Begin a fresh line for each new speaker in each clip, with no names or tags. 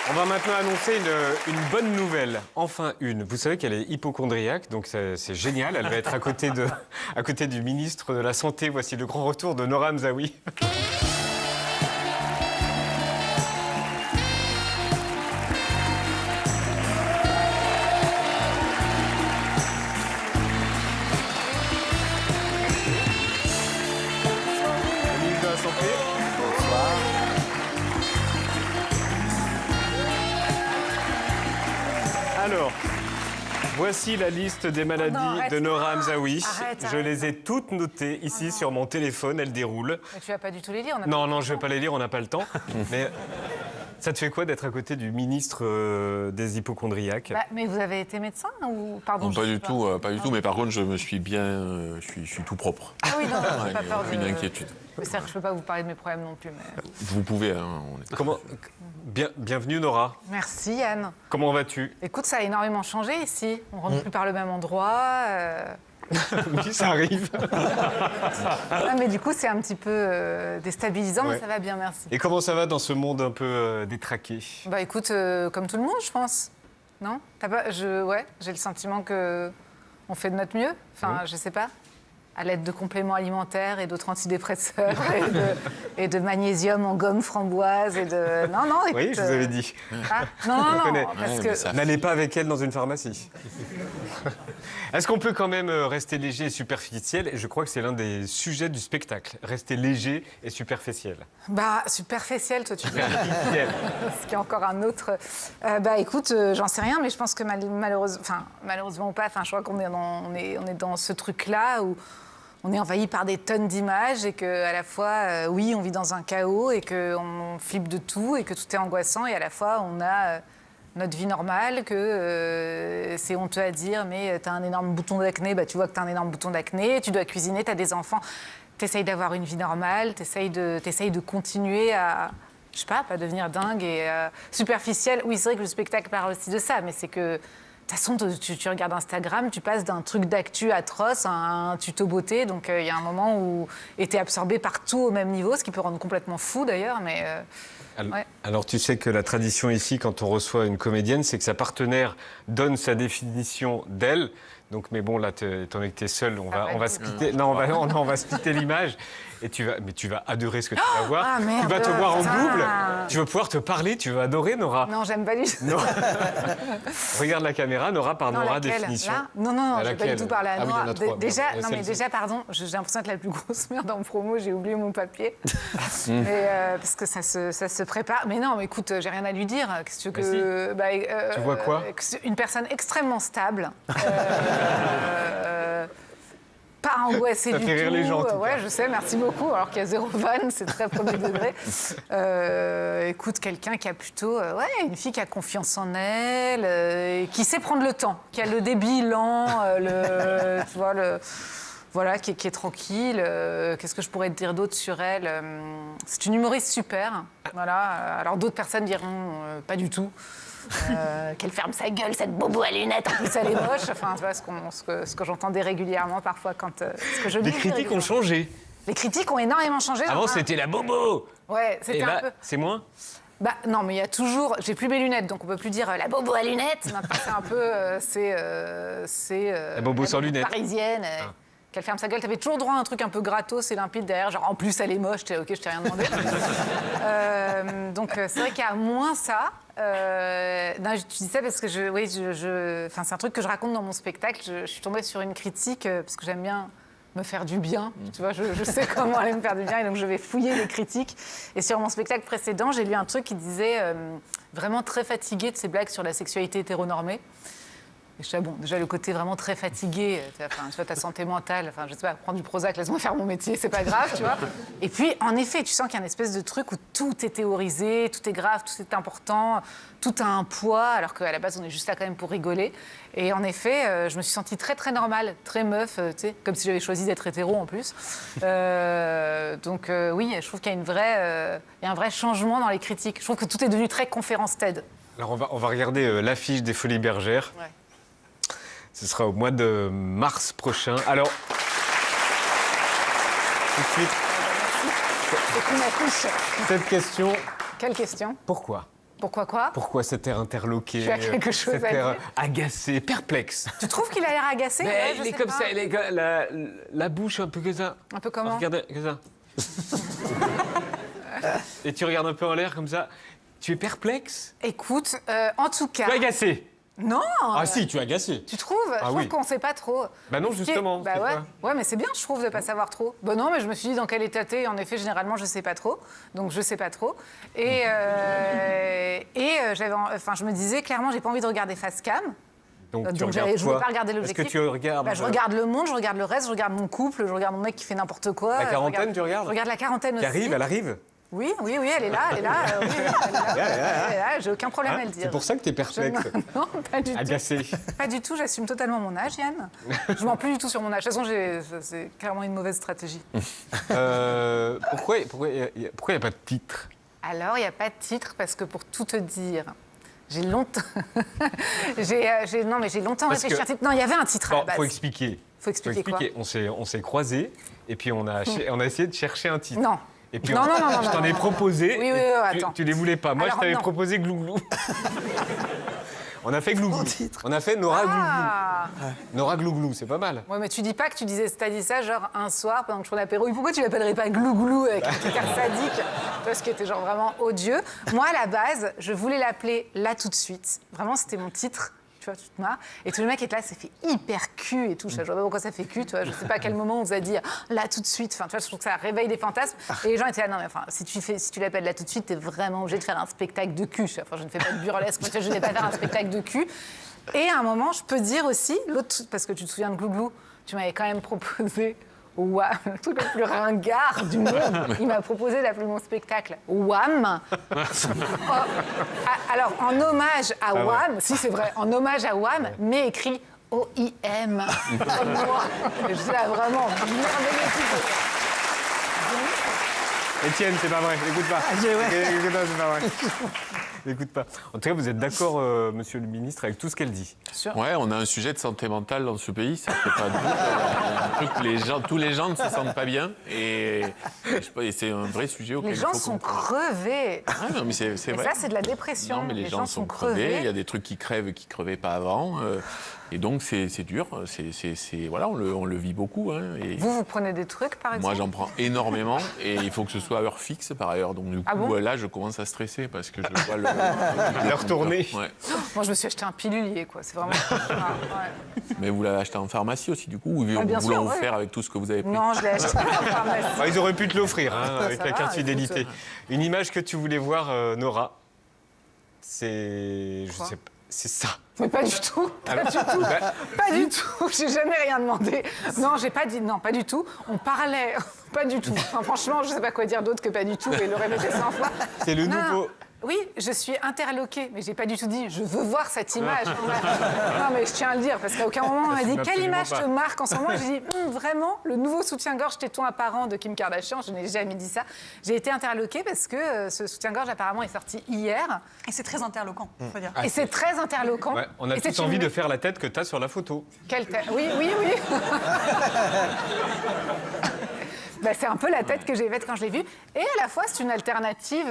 On va maintenant annoncer une bonne nouvelle, enfin une. Vous savez qu'elle est hypocondriaque, donc c'est génial. Elle va être à côté du ministre de la Santé. Voici le grand retour de Nora Hamzaoui. Le ministre de la Santé. Bonsoir. Alors, voici la liste des maladies de Nora Hamzaoui. Je les ai toutes notées ici sur mon téléphone, elles déroulent.
Mais tu vas pas du tout les lire.
Non, je vais pas les lire, on n'a pas le temps. Mais ça te fait quoi d'être à côté du ministre des hypocondriaques?
Mais vous avez été médecin ou pardon?
Non, pas du tout, mais par contre, je me suis bien, je suis tout propre.
Ah oui, non, j'ai pas peur
Aucune inquiétude.
C'est-à-dire que je peux pas vous parler de mes problèmes non plus. Mais...
Vous pouvez, hein,
Bienvenue Nora.
Merci Yann.
Comment vas-tu?
Écoute, ça a énormément changé ici. On rentre plus par le même endroit.
Oui, ça arrive.
Mais du coup, c'est un petit peu déstabilisant, mais ça va bien, merci.
Et comment ça va dans ce monde un peu détraqué?
Bah écoute, comme tout le monde, je pense. Non? Ouais, j'ai le sentiment que on fait de notre mieux. Enfin, je sais pas. À l'aide de compléments alimentaires et d'autres antidépresseurs et de magnésium en gomme framboise et de... Non, écoute,
Oui, je vous avais dit.
Ah, non, parce que...
N'allez pas avec elle dans une pharmacie. Est-ce qu'on peut quand même rester léger et superficiel? Et je crois que c'est l'un des sujets du spectacle. Rester léger et superficiel.
Bah, superficiel, toi, tu dis.
Superficiel.
Ce qui est encore un autre... écoute, j'en sais rien, mais je pense que malheureusement ou pas, je crois qu'on est dans ce truc-là où on est envahi par des tonnes d'images et qu'à la fois, oui, on vit dans un chaos et qu'on flippe de tout et que tout est angoissant et à la fois, on a notre vie normale, que c'est honteux à dire, mais tu as un énorme bouton d'acné, tu vois que tu as un énorme bouton d'acné, tu dois cuisiner, tu as des enfants, tu essayes d'avoir une vie normale, tu essayes de continuer à... Je sais pas devenir dingue et superficielle. Oui, c'est vrai que le spectacle parle aussi de ça, mais c'est que... De toute façon, tu regardes Instagram, tu passes d'un truc d'actu atroce à un tuto beauté. Donc, il y a un moment où tu es absorbé par tout au même niveau, ce qui peut rendre complètement fou d'ailleurs. Mais, ouais.
Alors, tu sais que la tradition ici, quand on reçoit une comédienne, c'est que sa partenaire donne sa définition d'elle. Donc, mais bon, là, étant donné que tu es seule, on va splitter. Non, on va splitter l'image. Et tu vas adorer ce que tu vas voir.
Ah, merde,
tu vas te voir en double. Tu vas pouvoir te parler. Tu vas adorer, Nora.
Non, j'aime pas du tout.
Non. Regarde la caméra, Nora, par Nora définition.
Là non, je vais pas du tout parler à Nora.
Oui, il y en a trois.
Déjà, pardon, j'ai l'impression d'être la plus grosse merde en promo. J'ai oublié mon papier. Parce que ça se prépare. Mais non, mais écoute, j'ai rien à lui dire. Qu'est-ce que
tu vois quoi?
Une personne extrêmement stable. Pas angoissée du tout.
Ça fait rire les gens, en tout cas.
Je sais, merci beaucoup. Alors qu'il y a 0 vanne, c'est très premier degré. Écoute, quelqu'un qui a plutôt... une fille qui a confiance en elle, qui sait prendre le temps, qui a le débit lent, tu vois, voilà, qui est tranquille. Qu'est-ce que je pourrais te dire d'autre sur elle? C'est une humoriste super. Voilà. Alors d'autres personnes diront pas du tout. Qu'elle ferme sa gueule, cette bobo à lunettes, en plus elle est moche. Enfin, tu vois, ce que j'entendais régulièrement parfois quand... ce que je
Les critiques ont changé.
Les critiques ont énormément changé.
Avant, c'était la bobo.
Ouais, c'était un peu...
c'est moins?
Non, mais il y a toujours... J'ai plus mes lunettes, donc on peut plus dire la bobo à lunettes. Maintenant, c'est un peu...
la bobo sans lunettes.
Parisienne. Qu'elle ferme sa gueule, t'avais toujours droit à un truc un peu gratos et limpide derrière, genre en plus elle est moche, ok, je t'ai rien demandé. Donc c'est vrai qu'il y a moins ça. Tu dis ça parce que c'est un truc que je raconte dans mon spectacle. Je suis tombée sur une critique parce que j'aime bien me faire du bien. Tu vois, je sais comment aller me faire du bien et donc je vais fouiller les critiques. Et sur mon spectacle précédent, j'ai lu un truc qui disait vraiment très fatigué de ces blagues sur la sexualité hétéronormée. Et je sais, bon, déjà le côté vraiment très fatigué, tu vois, ta santé mentale, je sais pas, prendre du Prozac, laisse-moi faire mon métier, c'est pas grave, tu vois. Et puis, en effet, tu sens qu'il y a une espèce de truc où tout est théorisé, tout est grave, tout est important, tout a un poids, alors qu'à la base, on est juste là quand même pour rigoler. Et en effet, je me suis sentie très, très normale, très meuf, tu sais, comme si j'avais choisi d'être hétéro en plus. Donc, oui, je trouve qu'il y a il y a un vrai changement dans les critiques. Je trouve que tout est devenu très conférence TED.
Alors, on va regarder l'affiche des Folies Bergères.
Ouais.
Ce sera au mois de mars prochain. Alors, tout de suite,
C'est une affiche.
cette question...
Quelle question?
Pourquoi?
Pourquoi quoi?
Pourquoi cet air interloqué?
Tu as quelque chose
cet
à
air
dire?
agacé, perplexe.
Tu trouves qu'il a l'air agacé? Ouais, je
il est
sais
comme
pas.
ça, la bouche un peu que ça.
Un peu comment?
Regarde, que ça. Et tu regardes un peu en l'air comme ça. Tu es perplexe?
Écoute, en tout cas...
Tu es agacé?
Non!
Ah si, tu es agacé.
Tu trouves? Je
Ah
trouve
oui.
qu'on sait pas trop.
Bah non,
Ce qui est-
justement,
Bah
c'est
ouais.
quoi?
Ouais, mais c'est bien, je trouve, de pas savoir trop. Bah non, mais je me suis dit dans quel état t'es. En effet, généralement, je sais pas trop. Donc, je sais pas trop. Et je me disais, clairement, j'ai pas envie de regarder face cam.
Donc, tu
Donc,
regardes
je voulais
quoi?
pas regarder
Est-ce
l'objectif.
que tu regardes...
Bah, je regarde le monde, je regarde le reste, je regarde mon couple, je regarde mon mec qui fait n'importe quoi.
La
je
quarantaine, tu regardes?
Je regarde la quarantaine
Qui
aussi.
arrive, elle arrive?
Oui, elle est là, oui, elle est là. Elle est là, j'ai aucun problème à le dire.
C'est pour ça que tu es
Je-
perplexe.
Non, pas du tout.
Agacé.
Pas du tout, j'assume totalement mon âge, Yann. Je mens plus du tout sur mon âge. De toute façon, c'est clairement une mauvaise stratégie.
Pourquoi il n'y a pas de titre?
Alors, il n'y a pas de titre parce que pour tout te dire, j'ai longtemps... Non, mais j'ai longtemps
Parce
réfléchi
que-
à un titre. Non, il y avait un titre à la
Bon,
base.
faut expliquer.
Faut expliquer quoi?
On s'est croisés et puis on a essayé de chercher un titre.
Non.
Et puis
Non, non, non,
je
non,
t'en
non,
ai
non,
proposé.
Oui, oui,
et
oui, attends.
tu les voulais pas. Moi,
Alors,
je t'avais
non.
proposé Glouglou. On a fait Glouglou. On a fait Nora
Ah
Glouglou. Nora Glouglou, c'est pas mal.
Ouais, mais tu dis pas que t'as dit ça genre un soir pendant que je prenais l'apéro. Pourquoi tu l'appellerais pas Glouglou avec un truc sadique? Parce qu'il était genre vraiment odieux. Moi, à la base, je voulais l'appeler Là tout de suite. Vraiment, c'était mon titre. Tu vois, tu te marres. Et tout le mec est là, ça fait hyper cul et tout. Je vois pas pourquoi ça fait cul, tu vois. Je sais pas à quel moment on vous a dit là tout de suite. Enfin, tu vois, je trouve que ça réveille des fantasmes. Et les gens étaient là, non, mais enfin, si tu l'appelles là tout de suite, t'es vraiment obligé de faire un spectacle de cul. Enfin, je ne fais pas de burlesque, moi, tu vois, je ne vais pas faire un spectacle de cul. Et à un moment, je peux dire aussi, l'autre, parce que tu te souviens de Glouglou, tu m'avais quand même proposé Wham, le truc le plus ringard du monde. Il m'a proposé d'appeler mon spectacle Wham. Alors, en hommage à
ouais.
Wham, si c'est vrai, en hommage à Wham, mais écrit O-I-M. Comme moi. Et je suis là vraiment merveilleux titre.
Étienne, c'est pas vrai. Écoute pas. Écoute pas, c'est pas vrai. Écoute pas. En tout cas, vous êtes d'accord, monsieur le ministre, avec tout ce qu'elle dit?
Ouais, on a un sujet de santé mentale dans ce pays, ça fait pas de doute. Il y a un truc où tous les gens ne se sentent pas bien et c'est un vrai sujet auquel
Les
il
gens
faut
sont
qu'on...
crevés.
Ah, non, mais c'est
Et
vrai.
ça, c'est de la dépression.
Non, mais les gens sont crevés. Il y a des trucs qui crèvent qui crevaient pas avant. Et donc, c'est dur. Voilà, on le vit beaucoup. Hein, et
Vous prenez des trucs, par exemple?
moi, j'en prends énormément. Et il faut que ce soit à heure fixe, par ailleurs. Donc, du coup,
Ah bon
là, je commence à stresser parce que je vois
L'heure tournée.
Ouais.
Moi, je me suis acheté un pilulier, quoi. C'est vraiment... Ouais.
Mais vous l'avez acheté en pharmacie aussi, du coup, ou
Ah, bien
vous
sûr,
l'ont
ouais.
offert avec tout ce que vous avez pris?
Non, je l'ai acheté en pharmacie.
Ah, ils auraient pu te l'offrir avec
ça
la
va,
carte
écoute.
fidélité. Une image que tu voulais voir, Nora, c'est... Je
Quoi
sais pas. C'est ça.
Mais pas du tout, pas du tout, pas du tout. J'ai jamais rien demandé. Non, j'ai pas dit non, pas du tout. On parlait, pas du tout. Enfin, franchement, je sais pas quoi dire d'autre que pas du tout et le répéter 100 fois.
C'est le
Non,
nouveau...
Oui, je suis interloquée, mais j'ai pas du tout dit je veux voir cette image. Non, mais je tiens à le dire parce qu'à aucun moment on m'a dit quelle
Absolument
image
pas.
te marque en ce moment. J'ai dit vraiment le nouveau soutien-gorge téton apparent de Kim Kardashian. Je n'ai jamais dit ça. J'ai été interloquée parce que ce soutien-gorge apparemment est sorti hier
Et c'est très interloquant, faut dire.
et c'est très interloquant.
Ouais, on a
Et
tous
c'est
envie
une-
de faire la tête que tu as sur la photo.
Oui, oui, oui. Bah, c'est un peu la tête que j'ai faite quand je l'ai vue. Et à la fois, c'est une alternative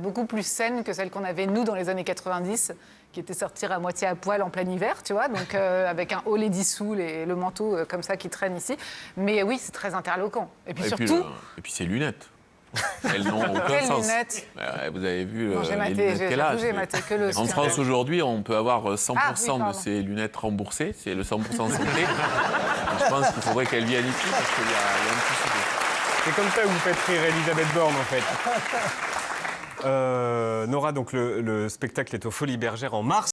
beaucoup plus saine que celle qu'on avait, nous, dans les années 90, qui était sortir à moitié à poil en plein hiver, tu vois, donc avec un haut lady soul et le manteau comme ça qui traîne ici. Mais oui, c'est très interloquant. Et puis surtout...
Et puis ces lunettes. Elles n'ont aucun
Quelles
sens.
lunettes?
Ouais, vous avez vu
Non, j'ai
les
maté,
lunettes qu'elle a.
j'avoue, j'ai maté que le
En
soutien.
France aujourd'hui, on peut avoir 100%
Ah, oui,
de
pardon.
ces lunettes remboursées. C'est le 100% santé. Et je pense qu'il faudrait qu'elle vienne ici parce qu'il y a un petit souci.
C'est comme ça que vous faites rire Elisabeth Borne, en fait. Nora, donc le spectacle est aux Folies Bergères en mars.